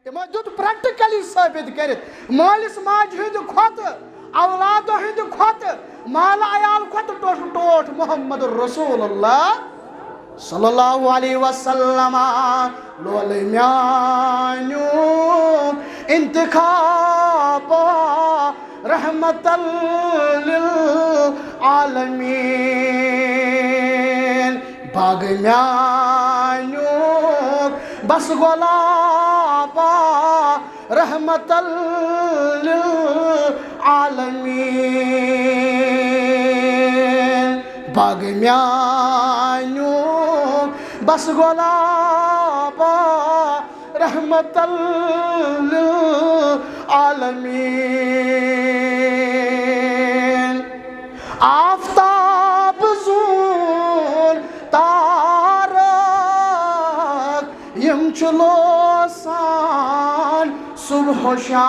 تمو دیت پریکٹیکلی ثابت کرت مالس ماج ہند کھوت اولادو ہند کھوت مال عیال کھوت ٹوٹ محمد رسول اللہ صلی اللہ علیہ وسلم لول میانو انتخاب رحمت للعالمین باغ میانو بس گلابا رحمت للعالمین باغ میانو بس گلابا رحمت للعالمین آفتاب زون تارک یم چلوسان صبح و شام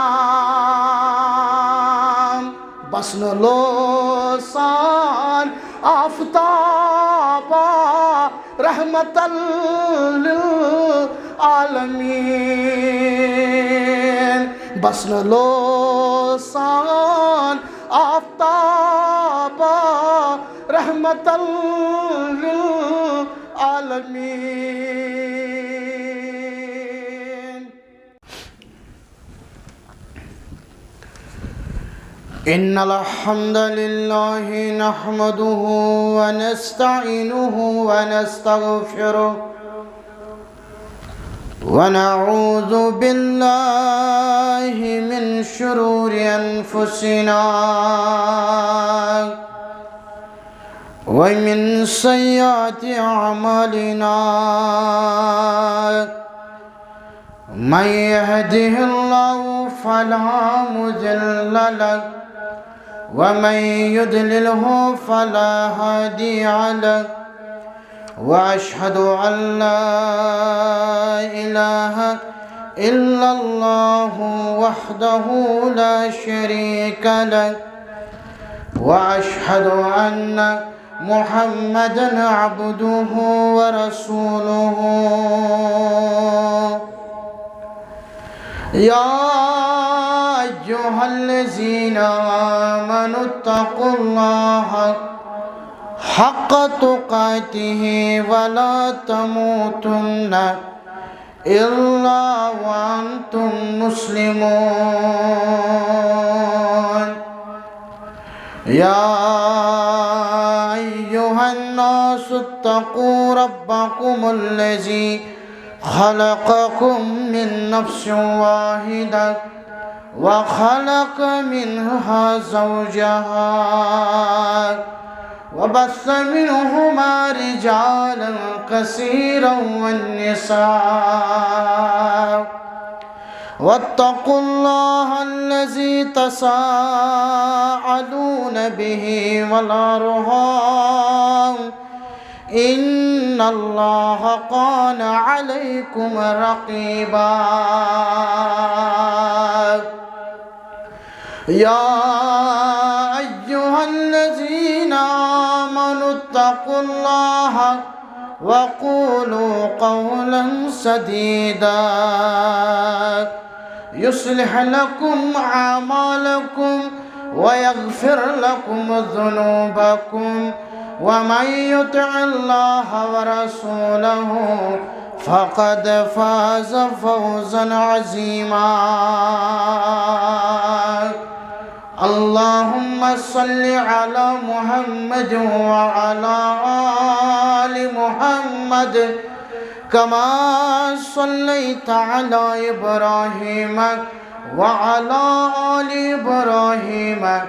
بسن لوسان آفتابا رحمت للعالمین بسن لوسان آفتابا رحمت للعالمین ان الحمد لله نحمده ونستعينه ونستغفره ونعوذ بالله من شرور انفسنا ومن سيئات اعمالنا من يهده الله فلا مضل له ومن يضلله فلا هادي له واشهد ان لا اله الا الله وحده لا شريك له واشهد ان محمدا عبده ورسوله يا أيها الذين آمنوا اتقوا الله حق تقاته ولا تموتن إلا وأنتم مسلمون يا أيها الناس اتقوا ربكم الذي خلقكم من نفس واحدة وخلق منها زوجها وبث منهما رجالا كثيرا والنساء واتقوا الله الذي تساءلون به والأرحام إن الله كان عليكم رقيبا يا أيها الذين آمنوا اتقوا الله وقولوا قولا سديدا يصلح لكم أعمالكم ويغفر لكم ذنوبكم ومن يطع الله ورسوله فقد فاز فوزا عظيما اللهم صل على محمد وعلى آل محمد كما صليت على إبراهيم وعلى آل إبراهيم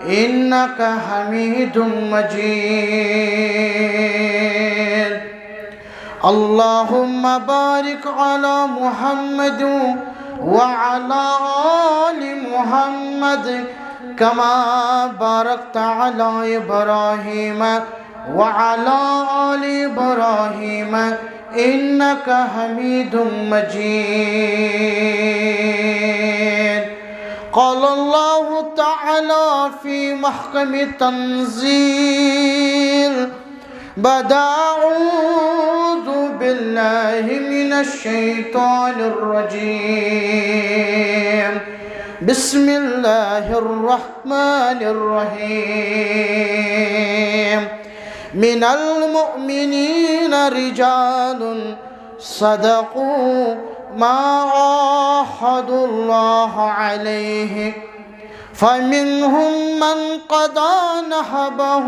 إنك حميد مجيد اللهم بارك على محمد وعلى آل محمد كما باركت على إبراهيم وعلى آل إبراهيم إنك حميد مجيد قال الله تعالى في محكم تنزيل بعد أعوذ بالله من الشيطان الرجيم بسم الله الرحمن الرحيم من المؤمنين رجال صدقوا ما عاهدوا الله عليه فمنهم من قضى نحبه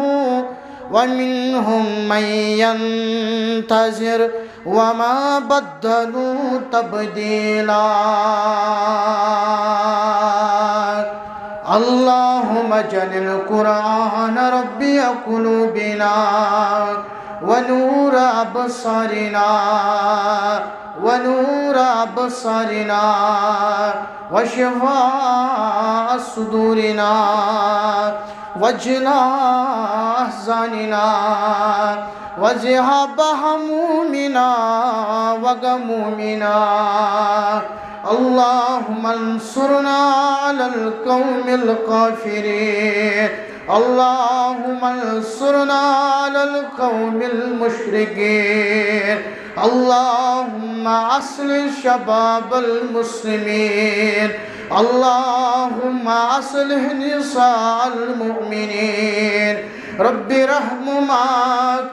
ومنهم من ينتظر وما بدلوا تبديلا اللهم اجعل القرآن ربي قلوبنا ونور أبصارنا وشفاء صدورنا وجلاء أحزاننا وذهاب همومنا وغمومنا اللهم انصرنا على القوم الكافرين اللهم انصرنا على القوم المشركين اللهم أصلح شباب المسلمين اللهم أصلح نساء المؤمنين رب ارحمهما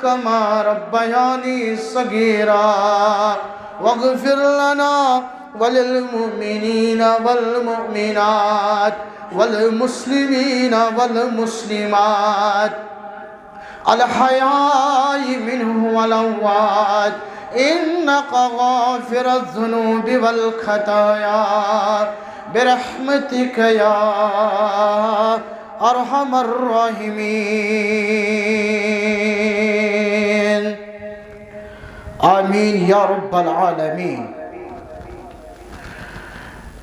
كما ربياني صغيرا واغفر لنا وللمؤمنين والمؤمنات والمسلمين والمسلمات الحياء منه والأموات إنك غافر الذنوب والخطايا برحمتك يا أرحم الراحمين آمين يا رب العالمين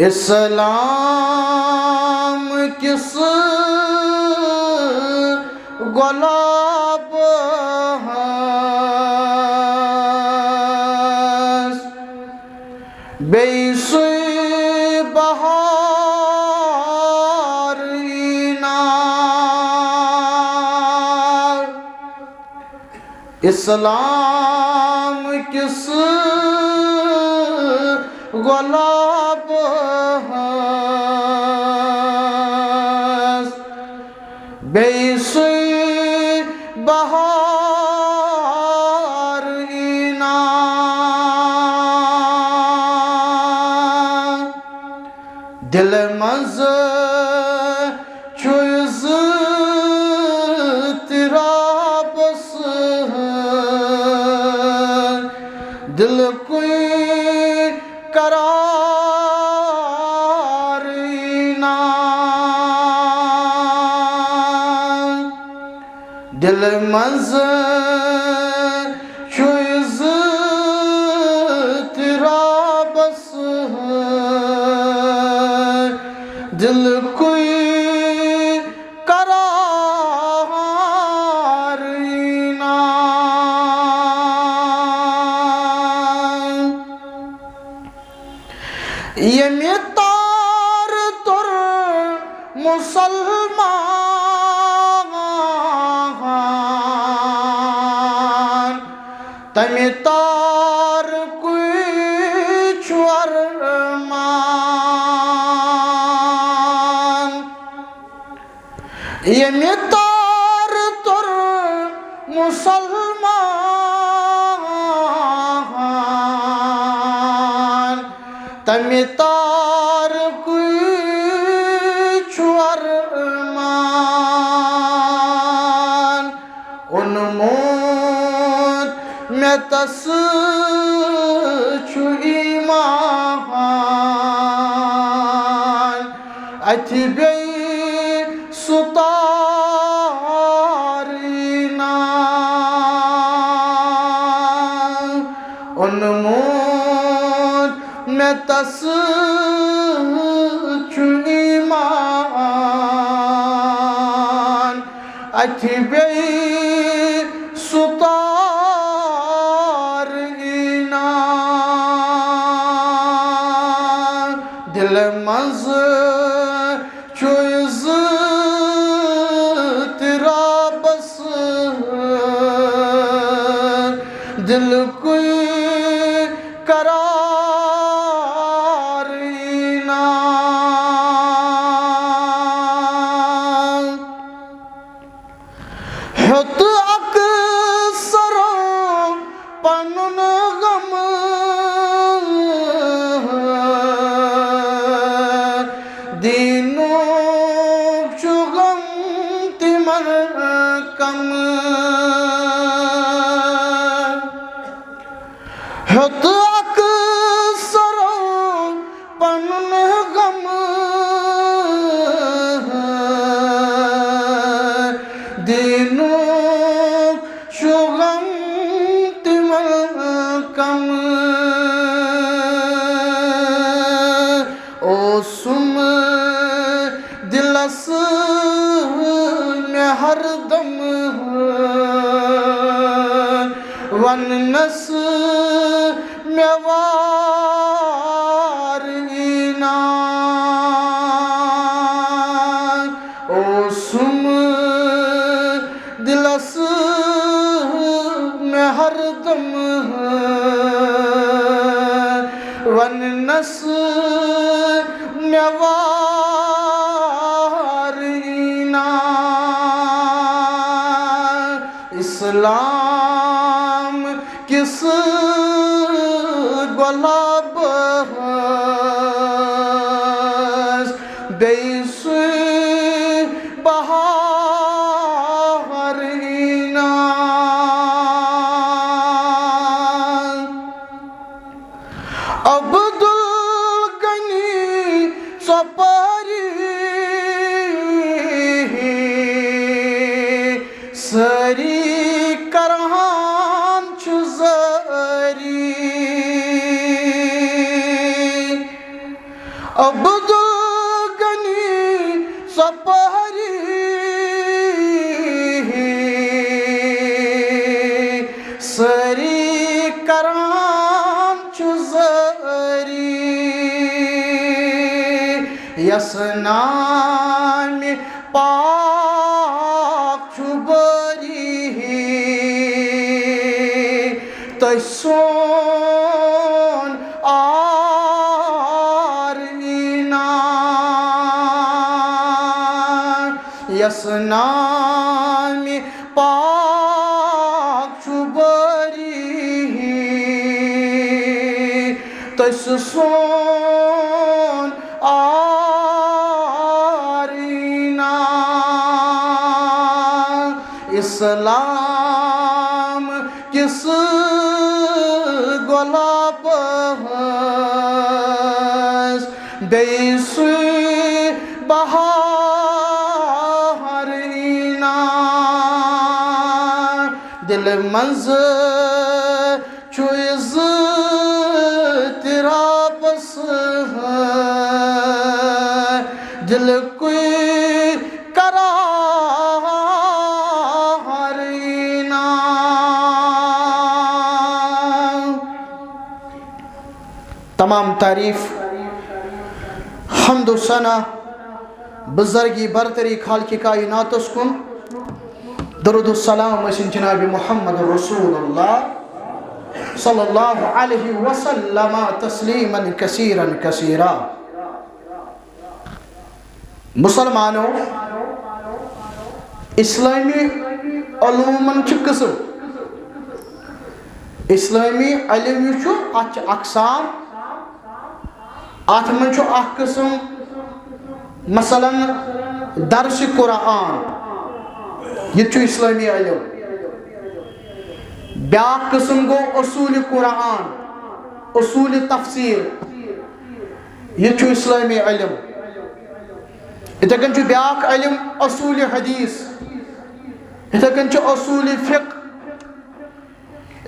اسلام کس گلاب هست بیسوی بهار اینار اسلام کس گلاب هست بیسوی بهار اینار دل مز چوز اضطراب دل کوئی قرار اینار دل مز چوز اضطراب دل کوئی قرار اینار یمی تار تر مسلمان تمی تار کوئی چورمان یمی تار تر مسلمان تمی تار کوئی چورمان ان موت میں تس چو ایمان اتھی بی ستارینا ان موت میں تس چو ایمان اتھی بی ستارینا دل مز چوز اضطراب دل کوئی قرار اینار ہیوت اکثرو پنن غم دینو چو غم تمر کم ہیوت اکثرو پنن غم دینو چو غم تمر کم اوسم دلس میں ہر دم وننس میں وارینا اوسم دلس میں ہر دم وننس میں وارینا اسلام کس گلاب بیس بہارینا عبدالغنی سپاری سری کرہان چزاری عبدالغنی سپاری سری کرہان چزاری یس نام پاک چبری تسون آرینا یس نام پاک چبری تسون آرینا اسلام کس گلاب بیس بہارینا دل منز چو اضطرابس دل کوئی قرارینا تمام تعریف حمد و ثنا بزرگی برتری خالق کائنات اس کن درود السلام اسن جناب محمد رسول اللہ صلی اللہ علیہ وسلم تسلیما کثیرا کثیرا مسلمانوں اسلامی علومن چھ قسم اسلامی علم یہ ات اقسام ات من اخ قسم مثلا درس قرآن یہ اسلامی علم بیاق قسم گو اصول قرآن اصول تفسیر یہ اسلامی علم اتھے کن بیاق علم اصول حدیث اتھے کن اصول فقہ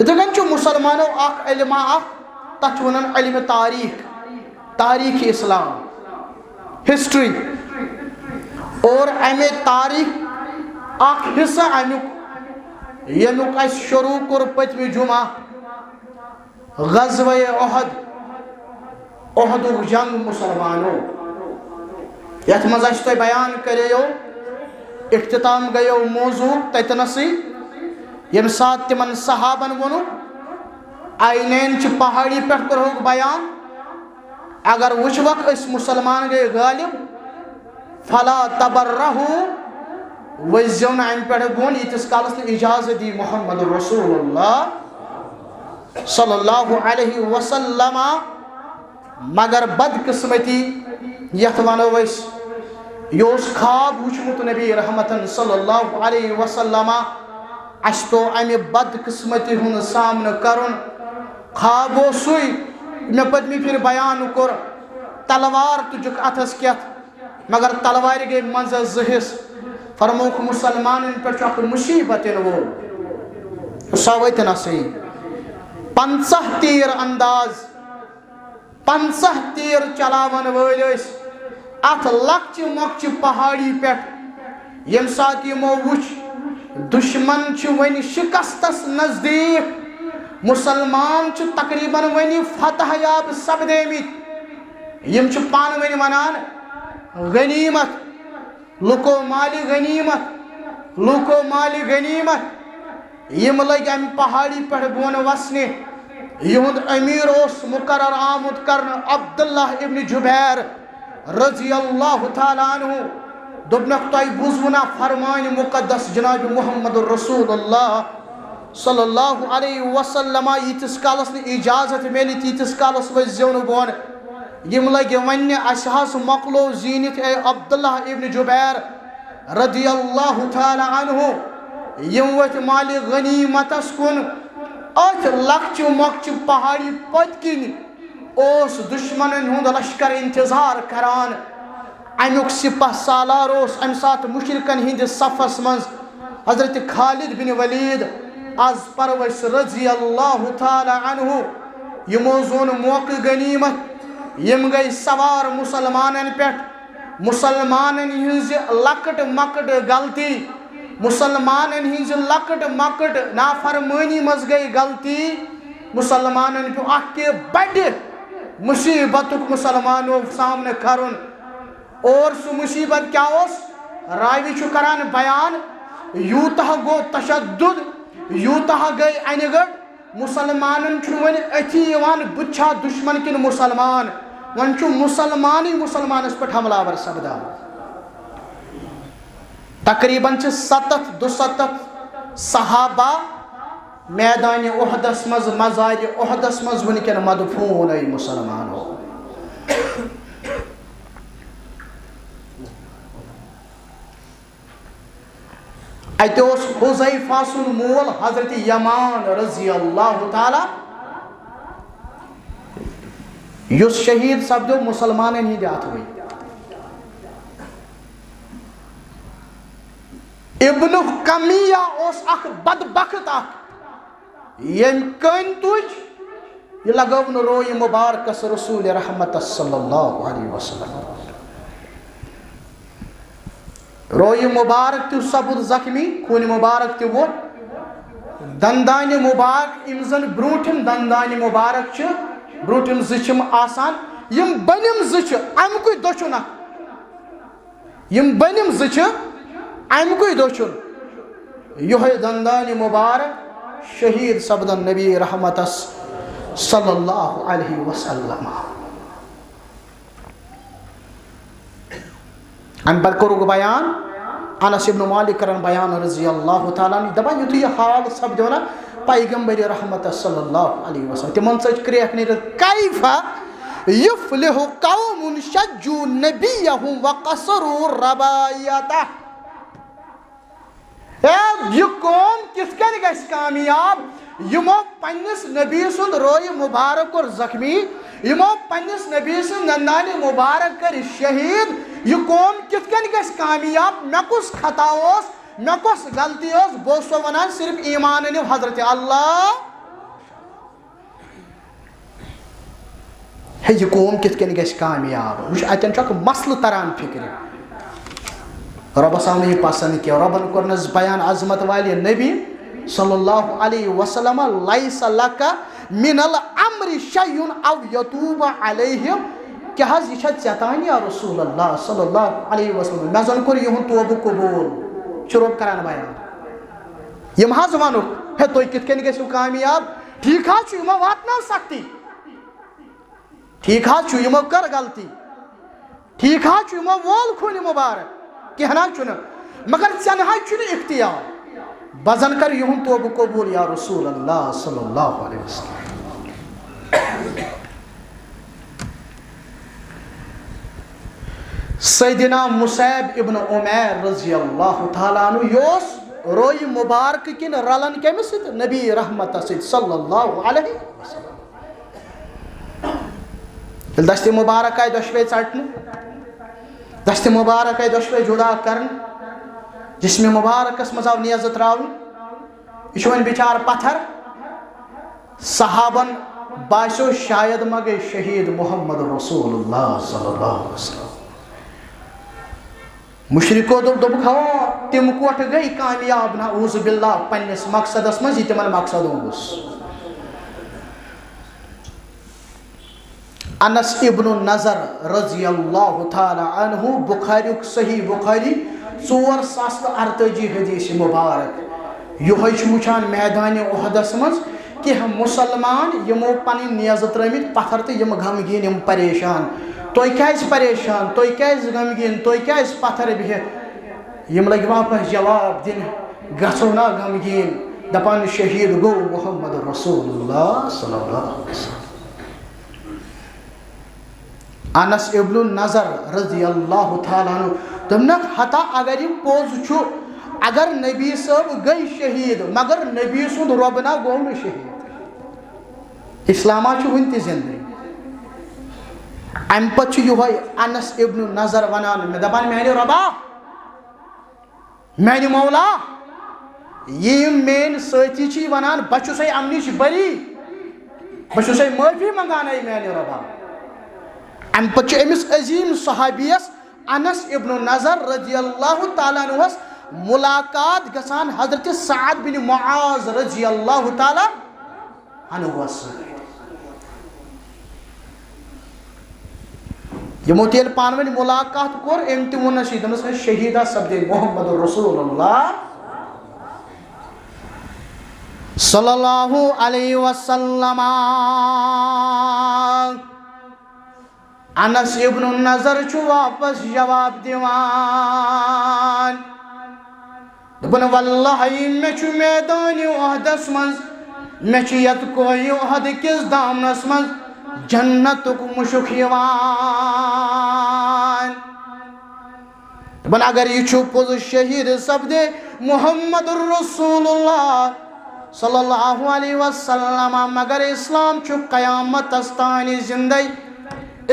اتھے کن مسلمانوں اخ علم اخ تتھ ونان علم تاریخ تاریخ اسلام ہسٹری اور امی تاریخ اخ حصہ امیک یمیک اس شروع کور پتمی جمعہ غزوہ احد احدک جنگ مسلمانوں یت مز تو بیان کریو اختتام گیو موضوع تتنسی یم سات تمن صحابن ونو آئینین چھ پہاڑی پر کرہوک بیان اگر وچ وقت اس مسلمان گئے غالب فلا تبرہو ؤزِو نہٕ اَمہِ پٮ۪ٹھ بۄن ییٖتِس کالس نہٕ اِجازت دی محمد رسول اللہ صلی اللہ علیہ وسلم. مگر بدقسمتی یتھ ونو أسۍ یہِ اوس خواب وٕچھمُت نبی رحمتن صلی اللہ علیہ وسلم. اَسہِ پیوٚو اَمہِ بدقسمتی ہُنٛد سامنہٕ کرُن. خواب اوس سُے مےٚ پٔتمہِ پھِرِ بیان کوٚر. تلوار تُجُکھ اَتھس کٮ۪تھ مگر تلوارِ گٔے منٛزس زٕ حِصہٕ. فرمووُکھ مُسلمانن پٮ۪ٹھ چھُ اکھ مُصیبت یِنہٕ وول. سۄ وٲتۍ نہ صحیح. 50 تیٖر انداز 50 تیٖر چلاون وٲلۍ ٲسۍ اتھ لۄکچہِ مۄکچہِ پہاڑی پٮ۪ٹھ. ییٚمہِ ساتہٕ یِمو وٕچھ دُشمن چھِ وۄنۍ شِکستس نزدیٖک. مُسلمان چھِ تقریٖباً وۄنۍ فتح یاب سپدیمٕتۍ. یِم چھِ پانہٕ ؤنۍ ونان غنیٖمت لُکو مالہِ غنیٖمت لُکو مالہِ غنیٖمت. یِم لٔگۍ امہِ پہاڑی پٮ۪ٹھ بۄن وسنہِ. یِہُنٛد أمیٖر اوس مُقرر آمُت کرنہٕ عبداللہ ابن جُبیر رضی اللہ تعالیٰ عنہ. دوٚپنکھ تۄہہِ بوٗزوٕ نا فرمانہِ مُقدس جناب محمد رسول اللہ صلی اللہ علیہ وسلم ییٖتِس کالس نہٕ اِجازت میلہِ تیٖتِس کالس ؤسۍزیو نہٕ بۄن. یِم لٔگۍ وننہِ اَسہِ حظ مۄکلو زیٖنِتھ اے عبداللہ ابن جُبیر رضی اللہ تعالیٰ عنہ. یِم ؤتھۍ مالہِ غنیٖمتس کُن. أتھۍ لۄکچہِ مۄکچہِ پہاڑی پٔتۍ کِنۍ اوس دُشمنن ہُنٛد لشکر انتظار کران. امیُک سپہ سالار اوس امہِ ساتہٕ مُشرکن ہٕنٛدِس صفس منٛز حضرت خالد بن ولید از پرؤسۍ رضی اللہ تعالیٰ عنہ. یِمو زون موقعہٕ غنیٖمت. یِم گٔے سوار مُسلمانن پٮ۪ٹھ. مُسلمانن ہٕنٛزِ لۄکٕٹ مۄکٕٹ غلطی مُسلمانن ہٕنٛزِ لۄکٕٹ مۄکٕٹ نافرمٲنی منٛز گٔے غلطی. مُسلمانن پیوٚو اکھ بڑِ مُصیبتُک مُسلمانو سامنہٕ کرُن. اور سُہ مُصیبت کیٛاہ اوس؟ راوی چھُ کران بیان. یوٗتاہ گوٚو تشدُد یوٗتاہ گٔے انہِ گٔٹ. مُسلمانن چھُنہٕ وۄنۍ أتھی یِوان بہٕ چھا دُشمن کِنہٕ مُسلمان. وۄنۍ چھُ مُسلمانٕے مُسلمانس پٮ۪ٹھ حملہ آور سپدان. تقریٖباً چھِ 67 صحابہ میدانِ اُحدس منٛز مزارِ اُحدس منٛز وٕنکٮ۪ن مدفوٗن اے مُسلمانو. اَتہِ اوس حُذیفہ سُنٛد مول حضرت یمان رضی اللہ تعالیٰ یُس شہیٖد سپدیو مُسلمانن ہٕنٛدِ اَتھٕ. ابن کمیہ اوس اکھ بدبخت اکھ. ییٚمۍ کٔنۍ تُج یہِ لگٲو نہٕ رویہِ مُبارکس رسول رحمتس صلی اللہ علیہ وسلم. رویہِ مُبارک تہِ سپُد زخمی. خوٗنہِ مُبارک تہِ ووٚتھ. دندانہِ مُبارک یِم زن برٛوٗنٛٹھِم دندانہِ مُبارک چھِ برٛوٗنٛٹھِم زٕ چھِم آسان. یِم بٔنِم زٕ چھِ اَمکُے دٔچھُن اکھ. یِم بٔنِم زٕ چھِ اَمکُے دٔچھُن. یِہوٚے دندانہِ مُبارک شہیٖد سپدن نبی رحمتس صلی اللہ علیہ وسلم. امہِ پتہٕ کوٚرُکھ بیان. انس ابن مالک کران بیان رضی اللہ تعالیٰ عنہ. دپان یُتھُے یہِ حال سپدیو نا پیغمبر رحمتس صلی اللہ علیہ وسلم تِمن ژٔج کرٛیکھ نیٖرِتھ. کیفَ یُفلِحُ قومٌ شجوٗ نبیَہُم وقصروا ربایتہ. یہِ قوم کِتھ کٔنۍ گژھِ کامیاب یِمو پننِس نبی سُنٛد رویہِ مُبارک کوٚر زخمی. یِمو پننِس نبی سٕنٛز دندانہِ مُبارک کٔرۍ شہیٖد. یہِ قوم کِتھ کٔنۍ گژھِ کامیاب؟ مےٚ کُس خطا اوس مےٚ کۄس غلطی ٲس؟ بہٕ اوسو ونان صرف ایمان أنِو حضرت اللہ. ہے یہِ قوم کِتھ کٔنۍ گژھِ کامیاب؟ وٕچھ اتٮ۪ن چھُ اکھ مسلہٕ تران فِکرِ. رۄبس آو نہٕ یہِ پسنٛد کینٛہہ. رۄبن کوٚرنس بیان عظمت والہِ نبی صلی اللہ علیہ وسلم لیس لک من الامر شیء او یتوب علیہم. کیٛاہ حظ یہِ چھا ژےٚ تانۍ یا رسول اللہ صلی اللہ علیہ وسلم مےٚ زن کوٚر یِہُنٛد توبہٕ قبوٗل. چھُ رۄب کران بیان. یِم حظ ونُکھ ہے تُہۍ کِتھ کٔنۍ گٔژھِو کامیاب. ٹھیٖک حظ چھُ یِمو واتنٲو سختی. ٹھیٖک حظ چھُ یِمو کٔر غلطی. ٹھیٖک حظ چھُ یِمو وول خوٗنہِ مُبارک. کینٛہہ نہ چھُنہٕ. مگر ژےٚ چھُنہٕ اختیار بہٕ زن کر یِہُنٛد توبہٕ قبوٗل یا رسول اللہ صلی اللہ علیہ وسلم. سیدنا مصعب ابن عمیر رضی اللہ تعالیٰ عنہ یوس روی مبارک کن رلن کمس سۭتۍ نبی رحمت سۭتۍ صلی اللہ علیہ وسلم. ییٚلہِ دستہِ مبارک آیہِ دۄشوے ژٹنہٕ دستہِ مبارک آیہِ دۄشوے جُدا کرنہٕ جسمِ مبارکس منٛز آو نیزٕ تراونہٕ یہِ چھُ وۄنۍ بِچار پتھر صحابن باسیو شاید ما گٔے شہید محمد رسول اللہ صلی اللہ علیہ وسلم. مشرکو دوٚپُکھ ہو تِم کوٹھ گٔے کامیاب نعوذ باللہ پننِس مقصدس منٛز یہِ تِمن مقصد اوس. انس ابن نظر رضی اللہ تعالی عنہ بخاریُک صحیح بخاری 4048 حدیث مبارک یہوے چھُ وٕچھان میدانِ اُحدس منٛز کینٛہہ مُسلمان یِمو پنٕنۍ نیزٕ ترٲمٕتۍ پتھر تہٕ یِم غمگیٖن یِم پریشان تُہۍ کیازِ پریشان تُہۍ کیازِ غمگیٖن تُہۍ کیازِ پتھر بِہِتھ یِم لٔگۍ واپس جواب دِنہِ گژھو نا غمگیٖن دپان شہید گوٚو محمد رسول اللہ صلی اللہ علیہ وسلم. انس ابن نظر رضی اللہ تعالیٰ عنہ دوٚپنکھ ہتا اگر یہ پوٚز چھُ اگر نبی صٲب گٔے شہید مگر نبی سُنٛد رۄب نا گوٚو نہٕ شہید اسلامہ چھُ وُنہِ تہِ زندٕ. امہِ پتہٕ چھُ یِہوے انس ابن نظر ونان مےٚ دپان میانہِ رۄبا میانہِ مولا یِم میٲنۍ سٲتھی چھِ ونان بہٕ چھُسے امہِ نِش بری بہٕ چھُسے معٲفی منٛگان اے میانہِ رۄبا. امہِ پتہٕ چھُ أمِس عظیٖم صحابیس انس ابن نظر رضی اللہ تعالیٰ عنہس ملاقات گژھان حضرت سعد بن معاذ رضی اللہ تعالیٰ عنہس سۭتۍ. یِمو تہِ ییٚلہِ پانہٕ ؤنۍ ملاقات کوٚر أمۍ تہِ ووٚننس یہِ دوٚپنس وۄنۍ شہیدا سپدے محمد رسول اللہ صلی اللہ علیہ وسلم. انس ابن نظر چھُ واپس جواب دِوان دوٚپُن واللہ مےٚ چھُ میدانِ اُحدس منٛز مےٚ چھُ یتھ کوہِ اُحد کِس دامنس منٛز جنتُک مُشُک یِوان. دوٚپُن اگر یہِ چھُ پوٚز شہید سپدے محمد رسول اللہ صلی اللہ علیہ وسلم مگر اسلام چھُ قیامتس تانۍ زندے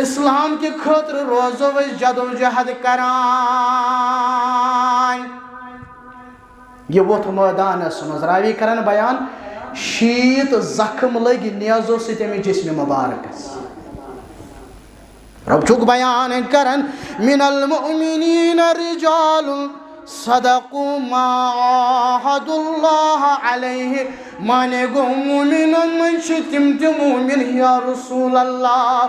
اسلام کے خاطر روزو أسۍ جدوجہد کران. یہ ووٚتھ مٲدانس منٛز راوی کران بیان 60 زخم لٔگۍ نیزو سۭتۍ أمِس جسمِ مبارکس. رب چھُکھ بیان کران من المؤمنین رجال صدقوا ما عاهدوا الله علیہ مانے گوٚو مومنن منٛز چھِ تِم تہِ مومن یا رسول اللہ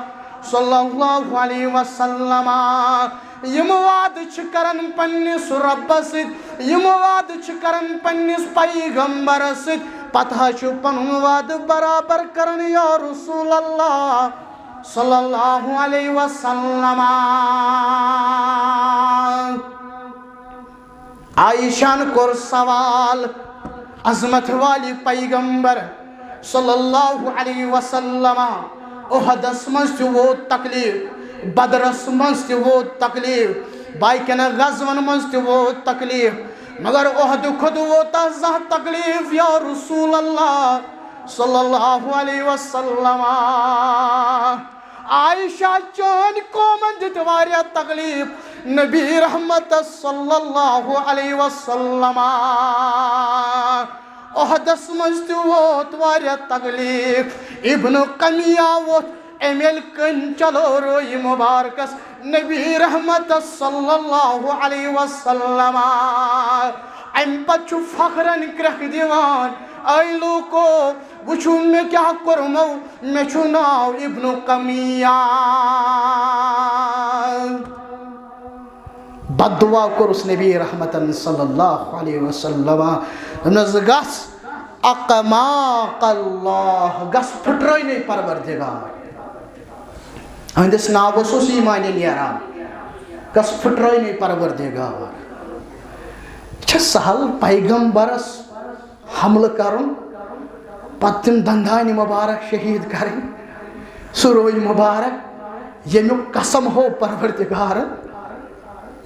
صلی اللہ علیہ وسلم یم وعدٕ چھِ کران پننِس رۄبس سۭتۍ یم وعدٕ چھِ کران پننِس پیغمبرس سۭتۍ پتہٕ حظ چھُ پنُن وعدٕ برابر کران یا رسول اللہ صلی اللہ علیہ وسلم. عائشہ کوٚر سوال عظمت والی پیغمبر صلی اللہ علیہ وسلم اُحدس منٛز تہِ ووت تکلیٖف بدرس منٛز تہِ ووت تکلیٖف باقین غزون منٛز تہِ ووت تکلیٖف مگر اُحدٕ کھۄتہٕ ووتاہ زانٛہہ تکلیٖف یا رسول اللہ صلی اللہ علیہ وسلم. عائشہ چٲنۍ قومن دِتۍ واریاہ تکلیٖف نبی رحمت صلی اللہ علیہ وسلم اُحدس منٛز تہِ ووت واریاہ تکلیٖف. ابن قمیہ ووٚتھ أمۍ ییٚلہِ کٔنۍ چلو رویہِ مبارکس نبی رحمت صلی اللہ علیہ وسلم امہِ پتہٕ چھُ فخرن کرٛٮ۪کھ دِوان اے لوٗکو وٕچھِو مےٚ کیٛاہ کوٚرمو مےٚ چھُ ناو ابن قمیہ. بد دعا کوٚرُس نبی رحمت صلی اللہ علیہ وسلم دوٚپنس گژھ اقماق اللہ گژھ پھٕٹرٲینے پروردگار أہنٛدِس ناوس اوس ایٖمانہِ نیران گژھ پھٕٹرٲینے پروردگار. سہل پیغمبرس حملہ کرن پتہ تم دندان مبارک شہید کریں سہ روی مبارک یمیک قسم ہو پروردگار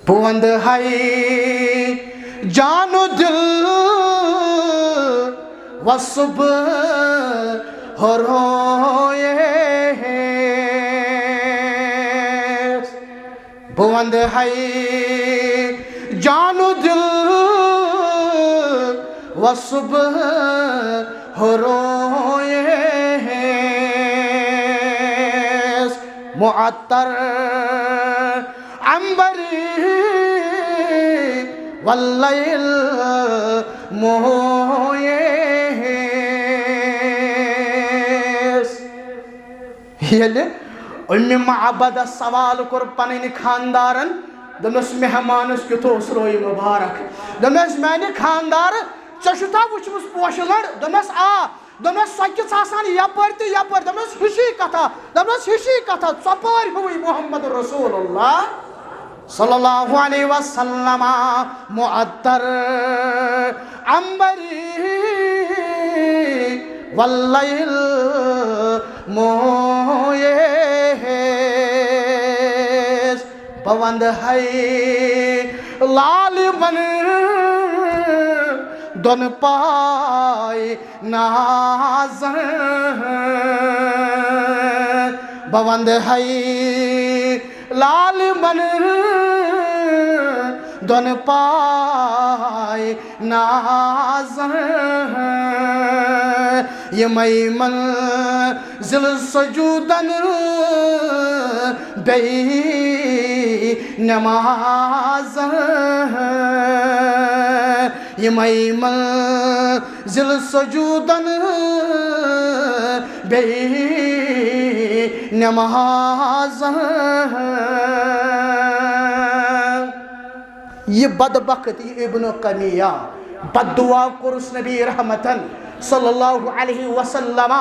بہ ونٛد ہے جان و دل و صبح روئے بہ ونٛد ہے جان و دل و صبح روئے معطر عنبری واللیل مویس ییٚلہِ اُمہِ معبدس سوال کوٚر پنٕنۍ خاندارن دوٚپنس مہمانس کیُتھ اوس روی مبارک دوٚپنس میانہِ خاندار ژےٚ چھُتھا وٕچھمٕژ پوشہٕ لڑ دوٚپنس آ دوٚپنس سۄ کِژھ آسان یپٲرۍ تہٕ یپٲرۍ دوٚپنس ہِشی کتھا دوٚپنس ہِشی کتھا ژۄپٲرۍ ہوٕے محمد رسول اللہ صلی اللہ علیہ وسلم معطر عنبری واللیل مویس بہ ونٛد ہے لال بن دون پائے نازن بہ ونٛد ہے لال بن دون پائے نازن یمے منزل سجودن بیٚیہِ نمازن یمے منزل سجودن بیٚیہِ نمازن یہ بدبخت یہ ابن قمیہ بد دعا کورس نبی رحمتن صلی اللہ علیہ وسلم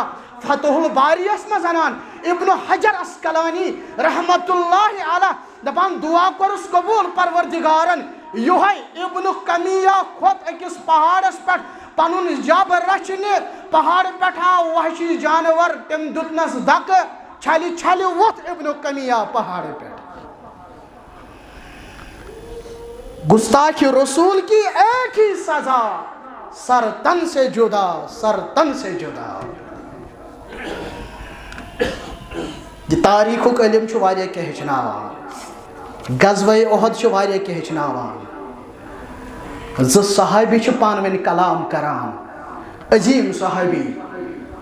فتح الباریس مز انان ابن حجر اسقلانی رحمت اللہ علیہ دپان دعا کورس قبول پروردگارن یوہے ابن قمیہ کھوت اکس پہاڑس پہ پنن جب رچنہ پہاڑ پہ آو وحشی جانور تم دتنس دک چھلہِ چھلہِ ووت ابن قمیہ پہاڑ پہ گستاخ رسول کی ایک ہی سزا سر تن سے جدا سر تن سے جدا یہ تاریخ علم واریاہ کینٛہہ ہیٚچھناوان غزوہ احد واریاہ کینٛہہ ہیٚچھناوان زٕ صحابی چھِ پانہٕ ؤنۍ کلام کران عظیم صحابی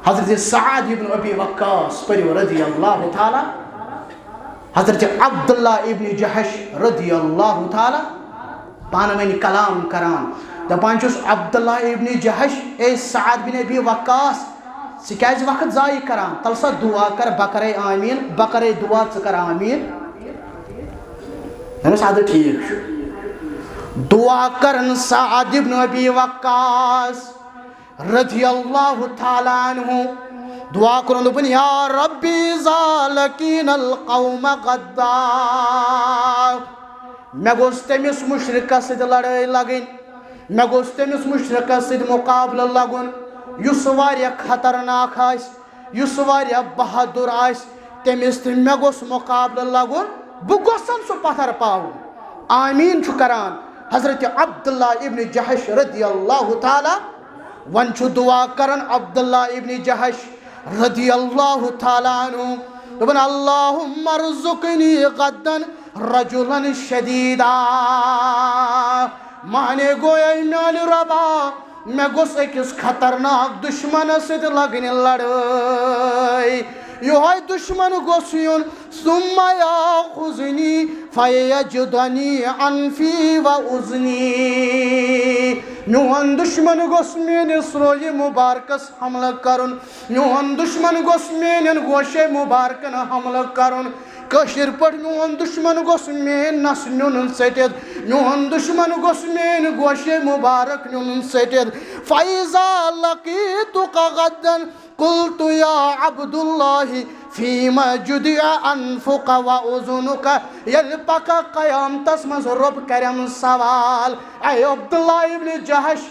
حضرت سعد ابن ابی وقاص پٔرِو رضی اللہ تعالیٰ حضرت عبداللہ ابن جحش رضی اللہ تعالیٰ پانہٕ ؤنۍ کلام کران دپان چھُس عبداللہ ابن جحش اے سعد بن ابی وقاص ژٕ کیٛازِ وقت ضایع کران تل سا دعا کر بہٕ کرے آمیٖن بہٕ کرے دعا ژٕ کر آمیٖن دوٚپمَس اَدٕ ٹھیٖک چھُ دعا کرن سعد ابن ابی وقاص رضی اللہ تعالیٰ عنہ دعا کرن دوٚپُن یا ربی ذالکین القوم غدار مےٚ گوٚژھ تٔمِس مُشرِکس سۭتۍ لڑٲے لگٕنۍ مےٚ گوٚژھ تٔمِس مُشرِکس سۭتۍ مُقابلہٕ لگُن یُس واریاہ خطرناک آسہِ یُس واریاہ بہادُر آسہِ تٔمِس تہِ مےٚ گوٚژھ مُقابلہٕ لگُن بہٕ گوٚژھن سُہ پتھر پاوُن آمیٖن چھُ کران حضرت عبداللہ ابن جحش رضی اللہ تعالیٰ وۄنۍ چھُ دعا کران عبداللہ ابن جحش رضی اللہ تعالیٰ عنہ دوٚپُن اللہُمَّ ارزُقنی غدًا رجلا شدیدا مانے گویا میانہِ رۄبا مےٚ گوٚژھ أکِس خطرناک دُشمنس سۭتۍ لگنہِ لڑٲے یِہوٚے دُشمن گوٚژھ یُن ثُمَّ یاخُذنی فیجدنی انفی و اذنی میون دُشمن گوٚژھ میٲنِس رویہِ مُبارکس حملہٕ کرُن میون دُشمن گوٚژھ میٲنٮ۪ن گوشے مُبارکن حملہٕ کرُن کٲشِر پٲٹھۍ میون دُشمن گوٚژھ میٲنۍ نس نیُن ژٔٹِتھ میون دُشمن گوٚژھ میٲنۍ گوشے مُبارک نیُن ژٔٹِتھ فیضا لقیتُک غدًا قلت یا عبداللہ فیما جدع انفق و اذنک یل پکا قیامتس مز رب کرم سوال اے عبداللہ ابن جہش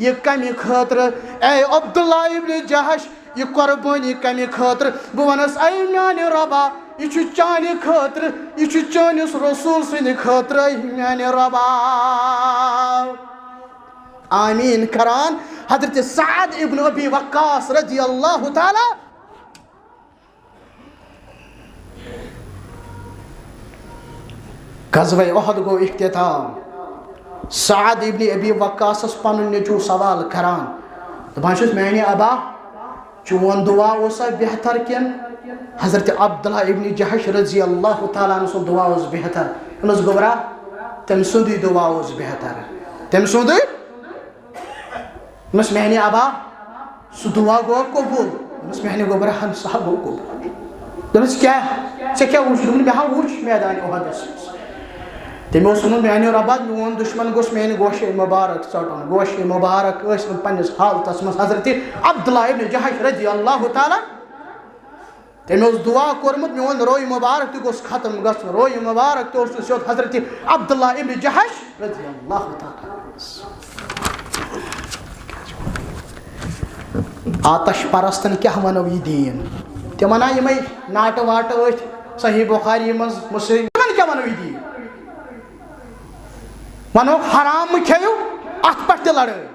یہ کمی خاطر اے عبداللہ ابن جہش یہ قربانی کمی خاطر بہ ونس اے میانہ ربا یہ چانہ خاطر یہ چانس رسول سند خاطر میانہ ربا آمین کران حضرت سعد ابن ابی وقاص رضی اللہ تعالی غزوہ احد گو اختتام سعد ابن ابی وقاص پن نیچو سوال کران دپان چھس میانہ ابا چون دعا اوسا بہتر کن حضرت عبداللہ ابن جہش رضی اللہ تعالیٰ عنہ سن دعا اوس بہتر انس گوبرا تم سندی دعا اوس بہتر تم سندی انس میانہ ابا سو دعا گو قبول انس میانہ گوبرا ہم سا گو قبول دپس کیا ژے کیا وچھ دوٚپُن مےٚ ہا وچھ میدان احدس تٔمۍ اوس ووٚنمُت میانہ رۄبا میون دشمن گوٚژھ میانہ گوشے مبارک ژٹُن گوشے مبارک ٲسۍ نہٕ پننس حالتس منٛز حضرت عبداللہ ابن جہش رضی اللہ تعالیٰ تٔمۍ اوس دعا کوٚرمُت میون روے مبارک تہِ گوٚژھ ختم گژھُن روے مبارک تہِ اوس نہٕ سیوٚد حضرت عبداللہ ابن جہش رضی اللہ تعالیٰ آتش پرستن کیا ونو یہ دین تم ونان یمے ناٹ واٹ ٲتھۍ صحیح بخاری منٛز مسلم تمن کیا ونو یہ دین ونو حرام کھیو ات پٮ۪ٹھ تہِ لڑٲے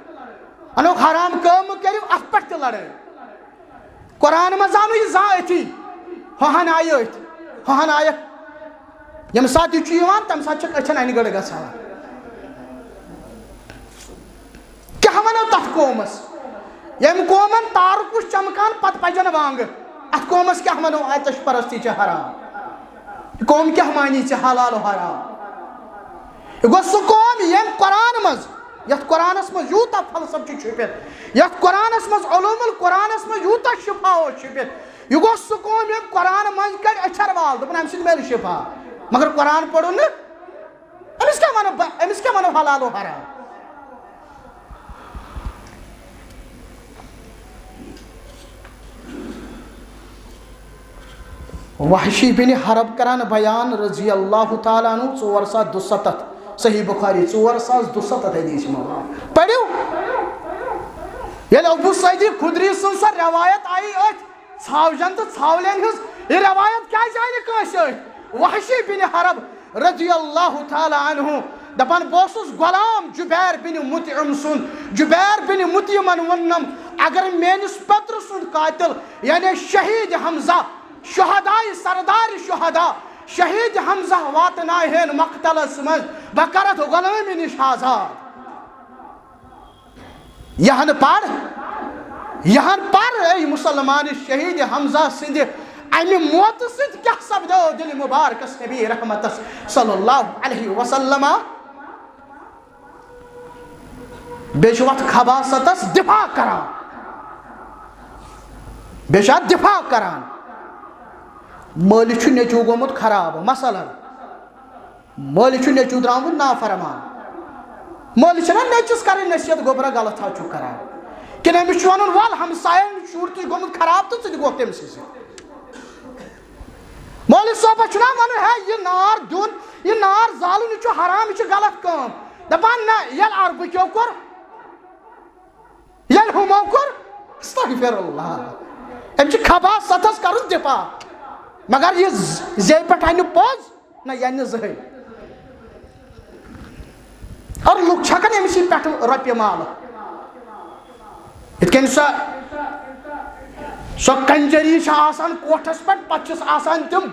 ونو حرام کٲم کٔرِو ات پٮ۪ٹھ تہِ لڑٲے قرآن منٛز آو نہٕ یہِ زانٛہہ أتھی ہوہن آیہِ أتھۍ ہوہن آیکھ ییٚمہِ ساتہٕ یہِ چھُ یِوان تمہِ ساتہٕ چھکھ أچھن انہِ گٔڑ گژھان کیٛاہ ونو تتھ قومس ییٚمہِ قومن تارُک وُچھ چمکان پتہٕ پجن وانٛگہٕ اتھ قومس کیٛاہ ونو آتش پرستی چھِ حرام یہِ قوم کیٛاہ مانی ژےٚ حلال و حرام یہ گو سہ قوم یم قرآن مز یت قرآنس مز یوتہ فلسفہ چھپت یت قرآنس مز علوم القرآنس مز یوتہ شفا چھپت یہ گو سہ قوم یم قرآن مز کڑ اچھر وال دپن امہ سۭتۍ میلہِ شفا مگر قرآن پرو نہ امس کیا ونو حلال و حرام وحشی بن حرب کران بیان رضی اللہ تعالیٰ عنہ 472 صحیح بخاری 472 حدیث مبارک پڑھو یل ابو سعید خدری سن سو روایت آئی ات ژھاوجن تو ژھاولین ہز یہ روایت کیا جائے کٲنٛسہِ ات وحشی بن حرب رضی اللہ تعالیٰ عنہ دپان بوسس غلام جبیر بن مطعم سن جبیر بن مطعمن ونم اگر میانس پتر سن قاتل یعنی شہید حمزہ شہدائی سردار شہداء شہید حمزہ واتنائن مقتلس مز بکرت غلامی نش آزاد یہاں پر اے مسلمان شہید حمزہ سند امہ موت ست کیا سپدو دل مبارکس نبی رحمت صلی اللہ علیہ وسلم بیچ وقت خباستس دفاع کران بیچ دفاع کران مالی چھُ نیچو گومت خراب مثلا مالی چھُ نیچو درامت نافرمان مالی چھنا نیچس کرن نصیحت گوبرا غلط ہا چھُ کران کن امس چھُ ونن ول ہمساین شُر تہِ گومت خراب تو ژٕ گوکھ تٔمۍ سٕے مالی صٲبس چھُنا ونن ہے یہ نار دیُن یہ نار زالُن یہِ چھُ حرام یہِ چھُ غلط کٲم دپان نہ ییٚلہِ عربٕکیو کوٚر ییٚلہِ ہُمو کوٚر استغفر اللہ أمۍ چھِ خباستس کرُن دفاع مگر یہ زی پہ انہ پوز نہ یہ زہن اور لوگ چھکن امس پہ روپیہ مال اتھ سو کنجری کوٹھس پہ پتہ تم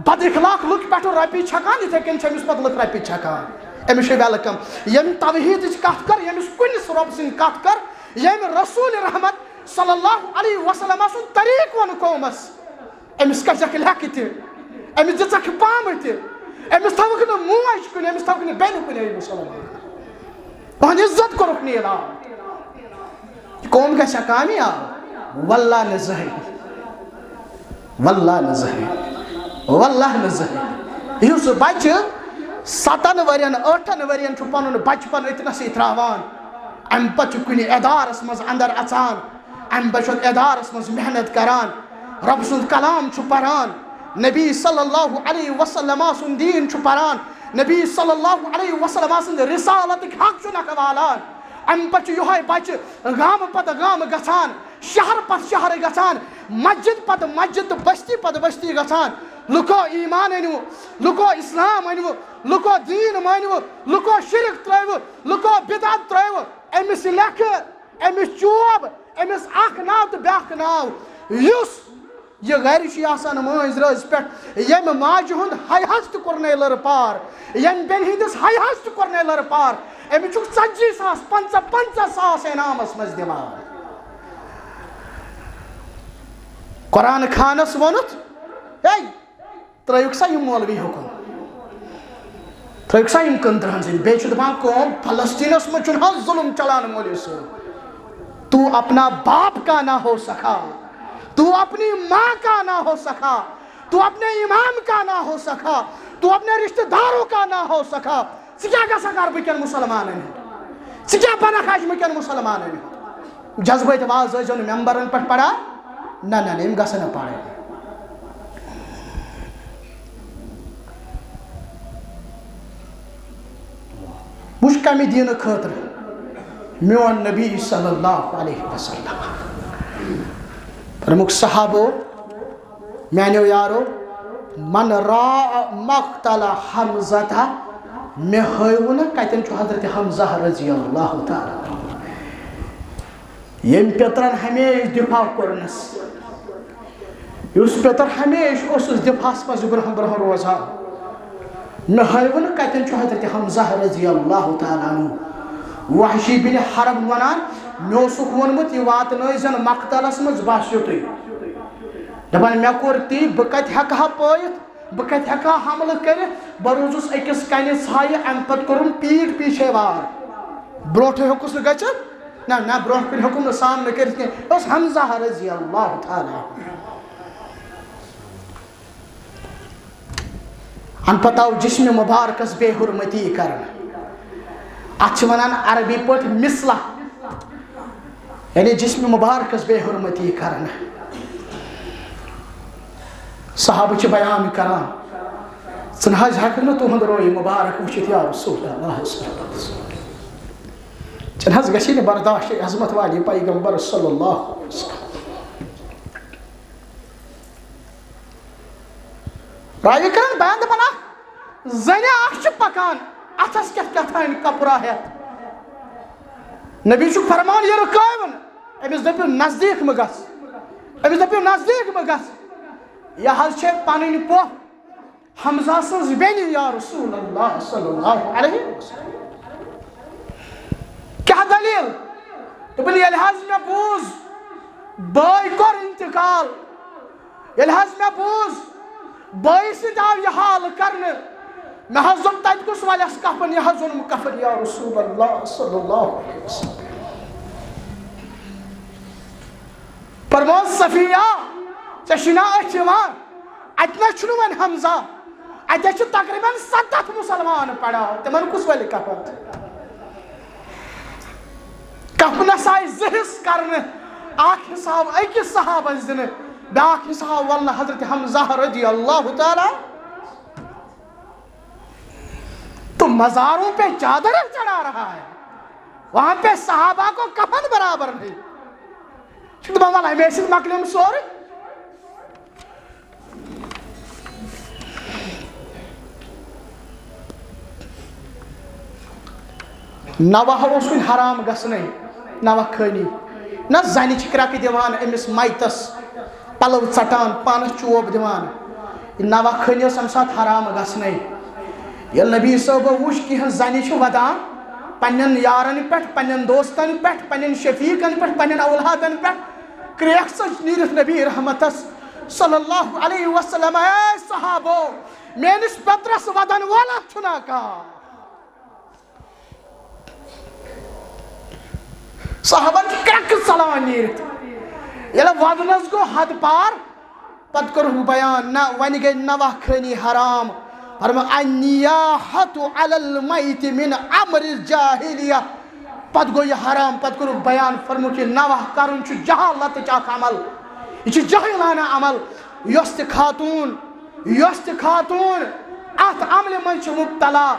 بد اخلاق لوگ پہ روپیہ چھکان اتھے کن امس پہ لوگ روپیہ چھکان امس ویلکم یم توحید کت کر یمس کنس رب سن کت کر یم رسول رحمت صلی اللہ علیہ وسلم سن طریق ون قومس امس کھک لکھ تہ امس دک پام تہ امس تھوک نا موج کن امس تھوک نا بین کن مسلمان تہذ عزت کورک نیلان قوم گھا کامیاب واللہ نہ زہن واللہ نہ زہن واللہ نہ زہن یہ سہ بچہ 7 ورین 8 ورین پن بچپن اتنسے تراوان ام پتہ کن ادارس مز اندر اچان ام پتہ ادارس مز محنت کران رب سن کلام چھُ پران نبی صلی اللہ علیہ وسلم سن دین چھُ پران نبی صلی اللہ علیہ وسلم سن رسالتک حق چھُ نکھوالان ام پتہ یہوے بچہ گام پتہ گام گژھان شہر پتہ شہر گژھان مسجد پتہ مسجد بستی پتہ بستی گژھان لکو ایمان انو لکو اسلام انو لکو دین مانو لکو شرک ترو لکو بدعت ترو امس لکھ امس چوب امس اخ ناو تو بیاکھ ناو یس یہ گھر چھ آسان ماز رز پہ یم ماجہ ہند ہائی ہس تہ کورنے لر پار یم بین ہندس ہائی ہس تہ کورنے لر پار امس چھ 40,000 50,000 انعامس مز دِوان قرآن خانس وونت ہے ترٲیُکھ سا یم مولوی حکم ترٲیُکھ سا یم کندرہن سۭتۍ بیٚیہِ چھُ دپان قوم فلسطینس منٛز چھُنہٕ حظ ظلم چلان مولوی صٲب تو اپنا باپ کا نہ ہو سکا تو اپنی ماں کا نہ ہو سکا تو اپنے امام کا نہ ہو سکا تو اپنے رشتہ داروں کا نہ ہو سکا ژٕ کیٛاہ گژھکھ کر بکٮ۪ن مُسلمانن ہُنٛد ژٕ کیٛاہ بنکھ اجہِ بکٮ۪ن مُسلمانن ہُنٛد جذبٲتۍ آواز ٲسۍزیو نہٕ ممبرن پٮ۪ٹھ پران نہ یِم گژھن نہٕ پرٕنۍ وٕچھ کمہِ دیٖنہٕ خٲطرٕ میون نبی صلی اللہ علیہ وسلم فرموک صحابو میانیو یارو من را مقتل حمزہ مے ہٲیوٕ نہٕ کتٮ۪ن چھُ حضرت حمزہ رضی اللہ تعالیٰ یم پیترن ہمیشہ دفاع کورنس اس پیتر ہمیشہ اوسُس دفاعس منٛز برونٛہہ برونٛہہ روزان مے ہٲیوٕ نہٕ کتٮ۪ن چھُ حضرت حمزہ رضی اللہ تعالیٰ عنہ وحشی بن حرب ونان مے اوسُکھ ووٚنمُت یہِ واتنٲے زن مقتلس منٛز باسیو تُہۍ دپان مے کوٚر تی بہٕ کتہِ ہٮ۪کہٕ ہا پٲیِتھ بہٕ کتہِ ہٮ۪کہٕ ہا حملہٕ کٔرِتھ بہٕ روٗزُس أکِس کنہِ ژھایہِ امہِ پتہٕ کوٚرُم پیٖٹھ پیٖچھے وار برونٛٹھے ہیوٚکُس نہٕ گٔژھِتھ نہ برونٛٹھ کُن ہیوٚکُم نہٕ سامنہٕ کٔرِتھ کینٛہہ یہِ اوس حمزہ رضی اللہ تعالیٰ ان پتہٕ آو جسمِ مبارکس بے حرمتی کرنہٕ اتھ چھِ ونان عربی پٲٹھۍ مِثلہ یعنی جسمِ مبارکس بے حرمتی کرنہٕ صحابہ چھِ بیان کران ژٕ نہ حظ ہٮ۪ککھ نہٕ تُہُنٛد رویہِ مبارک وٕچھِتھ یا رسول اللہ صلی اللہ علیہ وسلم ژےٚ نہ حظ گژھی نہٕ برداشت عظمت والی پیغمبر صلی اللہ علیہ وسلم رایہِ کران بیان دپان اکھ زنہِ اکھ چھِ پکان اتھس کیٛاہ کیٛاتھانۍ کپرا ہٮ۪تھ نبی چھُکھ فرمان یہِ رُکٲوُن أمِس دٔپِو نزدیٖک مہٕ گژھ أمِس دٔپِو نزدیٖک مہٕ گژھ یہِ حظ چھِ پنٕنۍ پۄپھ حمزہ سٕنٛز بیٚنہِ یا رسول اللہ صلی اللہ علیہ وسلم کیٛاہ دلیٖل دوٚپُن ییٚلہِ حظ مےٚ بوٗز بٲے کوٚر انتقال ییٚلہِ حظ مےٚ بوٗز بٲے سۭتۍ آو یہِ حال کرنہٕ مےٚ حظ دوٚپ تتہِ کُس وَلٮ۪س کفن یہِ حظ اوٚنُم کفن یا رسول اللہ صلی اللہ علیہ وسلم فرموس صفیہ ژےٚ چھُے نا أتھۍ یِوان اتہِ نہ چھُنہٕ وۄنۍ حمزہ اتہِ چھِ تقریٖباً 70 مُسلمان پڑا تِمن کُس وَلہِ کفن کفنس آیہِ 2 حِصہٕ کرنہٕ اکھ حِصہٕ آو أکِس صحابس دِنہٕ بیاکھ حِصہٕ آو ولنہٕ حضرت حمزہ رضی اللہ تعالیٰ تو مزاروں پہ چادریں چڑھا رہا ہے وہاں پہ صحابہ کو کفن برابر نہیں دپان ول ہمیشہ مکلیوم سورُے نوح اوس وۄنۍ حرام گژھنٕے نوح خٲنی نہ زنہِ چھِ کرٛٮ۪کہٕ دِوان أمِس مَیتَس پَلو ژَٹان پانَس چوب دِوان یہِ نوح خٲنی ٲس اَمہِ ساتہٕ حرام گژھنٕے ییٚلہِ نبی صٲبو وٕچھ کینٛہہ زنہِ چھِ وَدان پنٛنٮ۪ن یارن پٮ۪ٹھ پنٛنٮ۪ن دوستن پٮ۪ٹھ پنٛنٮ۪ن شفیٖقن پٮ۪ٹھ پنٛنٮ۪ن اولادن پٮ۪ٹھ کرٛیکھ ژٔج نیٖرِتھ نبی رحمتس صلی اللہ علیہ وسلم اے صحابو میٲنِس پیترس ودن والا چھُنا کانٛہہ صحابن چھِ کرٛٮ۪کہٕ ژلان نیٖرِتھ ییٚلہِ ودنس گوٚو حد پار پتہٕ کوٚرُکھ بیان نہ وۄنۍ گٔے نوح خٲنی حرام فرما النیاحۃ علی المیت من امر الجاہلیہ پتہٕ گوٚو یہِ حرام پتہٕ کوٚرُکھ بیان فرموکھ یہِ نوح کرُن چھُ جہالتٕچ اکھ عمل یہ جاہلانہ عمل یس خاتون ات عمل من مبتلا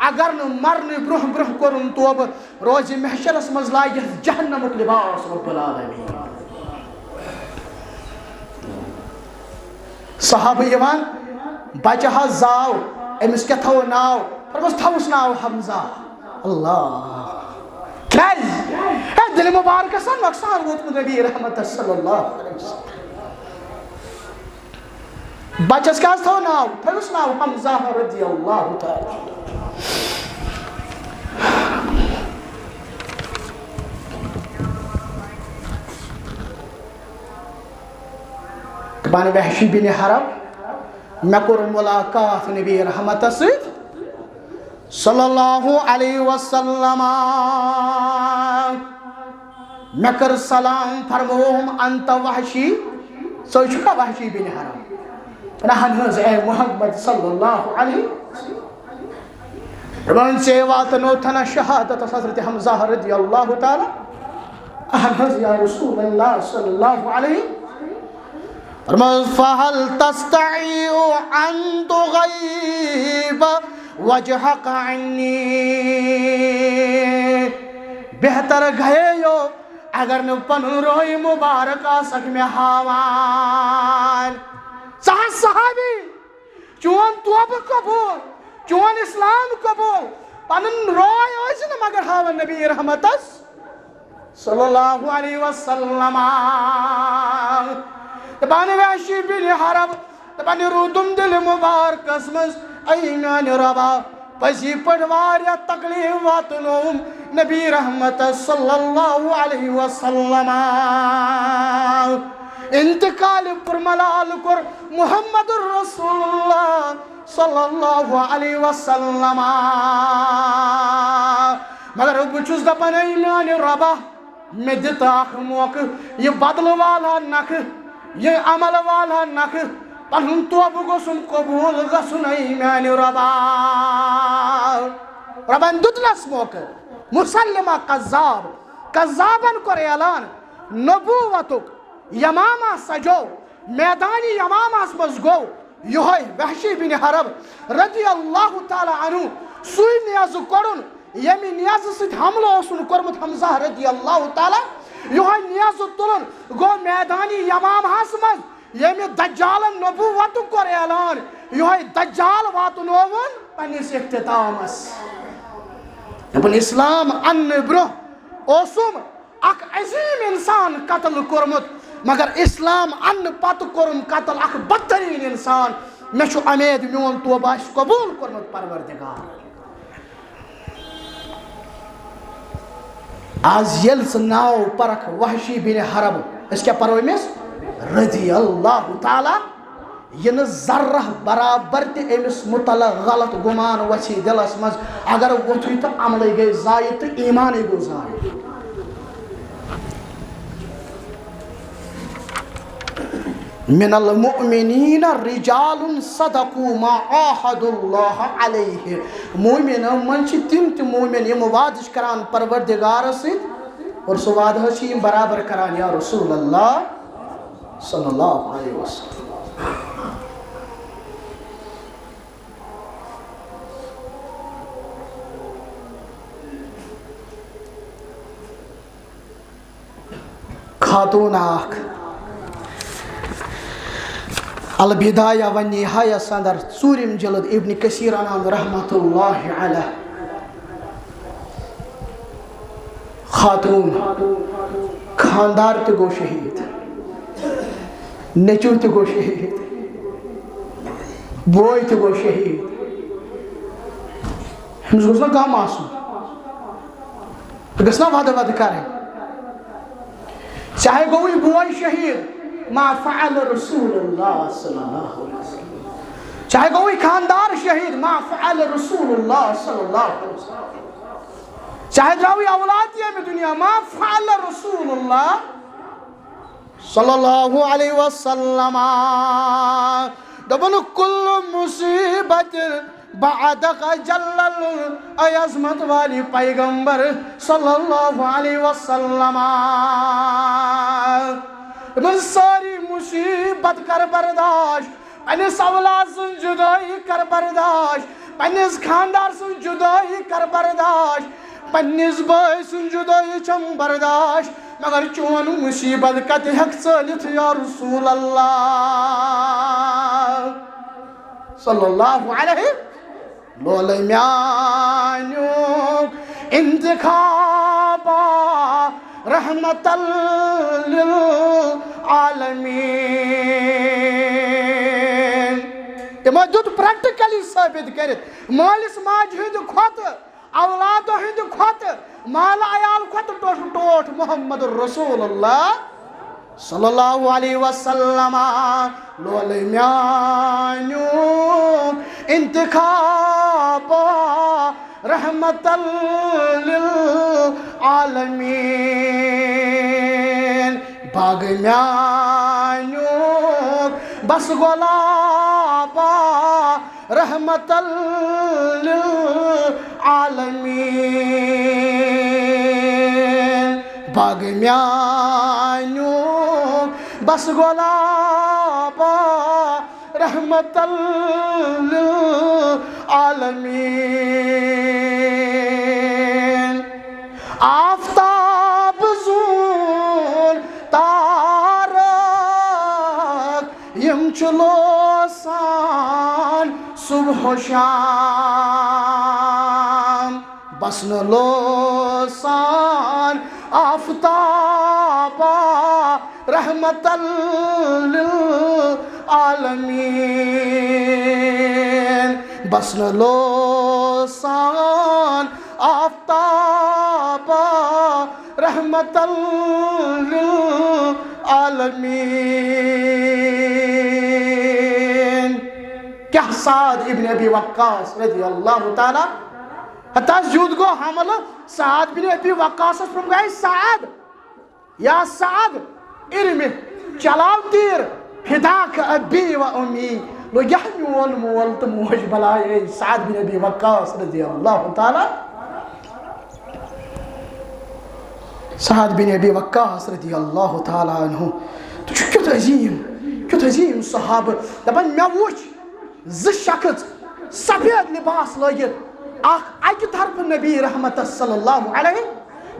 اگر مرن برہ برہ کورن توبہ روز محشرس مز لاگت جہنمک لباس رب العالمین صحابہ یوان بچہ حظ زاو امس کیا تھو ناو فرمس تھوس ناو حمزہ اللہ دل مبارک سن نقصان ووتمت نبی رحمت صلی اللہ علیہ وسلم بچس کیا تھو ناو تھوس ناو حمزہ رضی اللہ تعالی دپان وحشی بن حرب میں کور ملاقات نبی رحمت صلی اللہ علیہ وسلم میں کر سلام فرموہم انت وحشی سو چکا وحشی بن حرب نحن حض اے محمد صلی اللہ علیہ وسلم سے واتنو تھنا شہادت حضرت حمزہ رضی اللہ تعالی احمد یا رسول اللہ صلی اللہ علیہ فہل تستعیع ان تغیب وجہک عنی بہتر گئے یو اگر نو پن روئی مبارک آسک میں ہاوان صحابی چون توب قبول چون اسلام قبول پنن روئی ہوئی مگر ہاوان نبی رحمت صلی اللہ علیہ وسلم دپان وحشی بن حرب دپان رودم دل مبارک اسمز ایمان ربا پسی پڑواریا تکلیف واتنوم نبی رحمت صلی اللہ علیہ وسلم انتقال پر ملال کر محمد رسول اللہ صلی اللہ علیہ وسلم مگر بچوز دپان ایمان ربا میں دیتا آخ موقع یہ بدل والا نکھ یہ عمل والا نکھ پنن توب گسن قبول گسن ایمان ربا ربان ددلس موقع مسلمہ قذابن کر اعلان نبوتک یمامہ سجو میدانی یمامہ اسمز گو یہ وحشی بن حرب رضی اللہ تعالی عنہ سوئی نیاز کرن یمی نیاز سید حملہ اسن کرمت حمزہ رضی اللہ تعالی یہ نیاز تلن گو میدانی یمام حسمز یمی دجالن نبوت کر اعلان یہ دجال واتنوون پنیس اختتامس ابن اسلام ان برہ اوسم اک عظیم انسان قتل کرمت مگر اسلام ان پت کرم قتل اک بدترین انسان میں چھو امید میون توبہ قبول کرمت پروردگار آز یل ناو پرک وحشی بن حرب اس کیا پرو امس رضی اللہ تعالی یہ ذرہ برابر تی امس متعلق غلط گمان وچھی دلس مز اگر وتھی تو عمل گئی ضائع تو ایمان گو ضائع من المؤمنین رجال صدقوا ما عاهدوا الله علیہ مومن من چھ تم مومن یم وعدہ کران پروردگار سۭتۍ اور سُہ وعدہ چھ یم برابر کران یا رسول اللہ صلی اللہ علیہ وسلم خاتون آکھ البدایہ و نہایہ صدر ژوٗرِم جلد ابن کثیر انان رحمت اللہ علیہ خاتون خاندار تہ گو شہید نیچو تہ گو شہید بوے تہ گو شہید ہمس گوٚژھ نہ غم آسُن گژھِ نہ وعدٕ وعدٕ کرٕنۍ چاہے گوٚوٕے بوے شہید ما فعل رسول اللہ صلی اللہ علیہ وسلم چاہے گوئی خاندار شہید ما فعل رسول اللہ صلی اللہ علیہ وسلم چاہے جاوی اولاد یہ میں دنیا ما فعل رسول اللہ صلی اللہ علیہ وسلم دبن کل مصیبت بعدک جلل اے عظمت والی پیغمبر صلی اللہ علیہ وسلم من ساری مصیبت کر برداشت پنس اولاد سن جدائی کر برداشت پنس خاندار سن جدائی کر برداشت پنس بائی سن جدائی چم برداشت مگر چون مصیبت کت حق چلت یا رسول اللہ صلی اللہ علیہ لولے میانیو انتخابا رحمت للعالمین تمو دیت پریکٹیکلی ثابت کرت مالس ماج ہند کھوت اولاد ہند کھوت مال عیال کھوت ٹوٹ محمد رسول اللہ صلی اللہ علیہ وسلم لولے میانیو انتخابا رحمت للعالمین باغ میانیو بس گلابا رحمت للعالمین باغ میانیو بس گلابا رحمت للعالمین آفتاب زون تارک یم چلوسان صبح و شام بس نلوسان آفتابا رحمت للعالمین بس نلوسان آفتابا رحمت للعالمین کیا سعد ابن ابی وقاص رضی اللہ تعالی حتیٰ جود گو حمل سعد بن ابی وقاص پر گئی سعد یا سعد ارمی چلاو تیر فداک ابی و امی لو یحمی والمول تموج بلائے سعد بن ابی وقاص رضی اللہ تعالی سعد بن ابی وقاص رضی اللہ تعالی عنہ تو کیت عظیم صحابہ دپن میں وچ ز شخص سفید لباس لگت اکہ طرف نبی رحمت صلی اللہ علیہ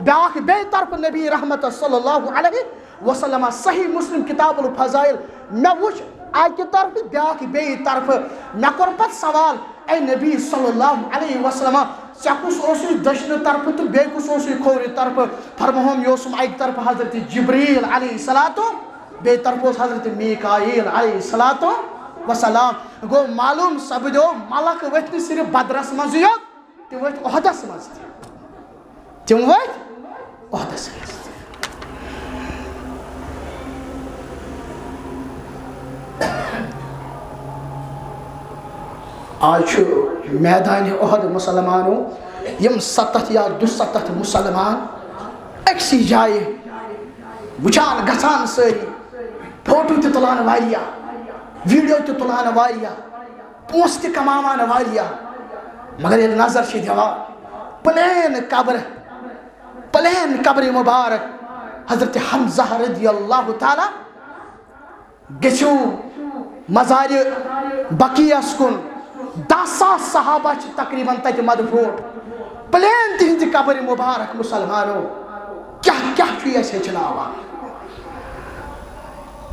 بیاکھ بے طرف نبی رحمت صلی اللہ علیہ وسلم صحیح مسلم کتاب الفضائل میں وچ اکہ طرف بیاکھ بے طرف میں کور پت سوال اے نبی صلی اللہ علیہ وسلم ژے کس اوسُے دشن طرف تو بے کس اوسُے کھوورِ طرف فرموہم یہ اوسُم اکہ طرف حضرت جبریل علیہ الصلوۃ بے طرف اوس حضرت میکائیل علیہ الصلوۃ وسلام گو معلوم سپدو ملک ؤتھۍ نہٕ صرف بدرس منٛزٕے یوت تِم ؤتھۍ عہدس منٛز تہِ تِم ؤتھۍ عہدس منٛز تہِ آج چھُ میدانِ عہد مسلمانو یم 70 یا 72 مسلمان أکسٕے جایہِ وٕچھان گژھان سٲری فوٹو تہِ تُلان واریاہ ویڈیو تہِ تُلان واریاہ پونٛسہٕ تہِ کماوان واریاہ مگر ییٚلہِ نظر چھِ دِوان پلین قبر مبارک حضرت حمزہ رضی اللہ تعالی گژھِو مزارِ بقیعس کُن 10,000 صحابہ چھِ تقریباً تتہِ مدفوٗن پلین تِہنٛزِ قبر مبارک مسلمانو کیٛاہ کیٛاہ چھُ یہِ اَسہِ ہیٚچھناوان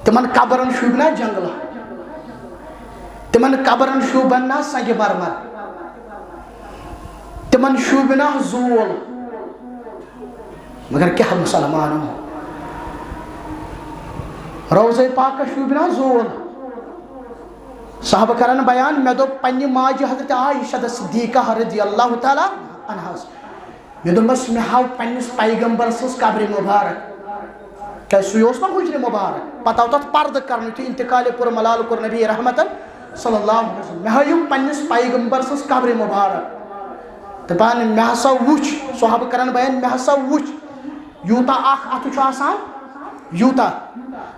تِمن قبرن شوٗبنا جنگلہٕ تِمن قبرن شوٗبنا سنگہِ مرمر تِمن شوٗبنا زوٗل مگر کیٛاہ مسلمانو روضے پاکس شوٗبنا زوٗل صحابہ کران بیان مےٚ دوٚپ پننہِ ماجہِ حضرت عائشہ صدیقہ رضی اللہ تعالیٰ عنہس مےٚ دوٚپمس مےٚ ہاو پننِس پیغمبر سٕنٛز قبرِ مبارک کیٛازِ سُے اوس نا حجرِ مبارک پتہٕ آو تتھ پردٕ کرنہٕ یُتھُے انتقالِ کوٚر ملال کوٚر نبی رحمتن صلی اللہ علیہ وسلم مےٚ ہٲیِو پننِس پیغمبر سٕنٛز قبرِ مبارک دپان مےٚ ہسا وٕچھ صحابہ کران بیان مےٚ ہسا وٕچھ یوٗتاہ اکھ اتھٕ چھُ آسان یوٗتاہ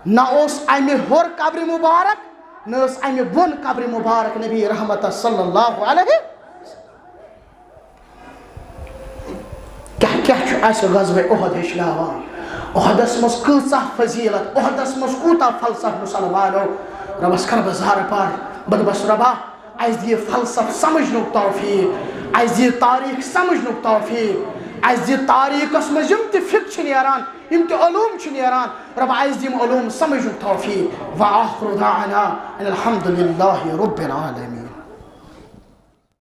نہ اوس امہِ ہیوٚر قبرِ مبارک نہ ٲس امہِ بۄن قبرِ مبارک نبی رحمت صلی اللہ علیہ کیٛاہ کیٛاہ چھُ اَسہِ غزوہ اُحد ہیٚچھناوان احدس مز کۭژاہ فضیلت احدس مز کوٗتاہ فلسف مسلمانو ربس کر بزار پار بدبس ربا اس دی فلسف سمجھنُک توفیق اس دی تاریخ سمجھنُک توفیق اس دی تاریخس مز یم تہِ فِک چھِ نیران یم تہِ علوم چھِ نیران ربا اس دی علوم سمجھنُک توفیق وآخر دعوانا ان الحمد للہ رب العالمین.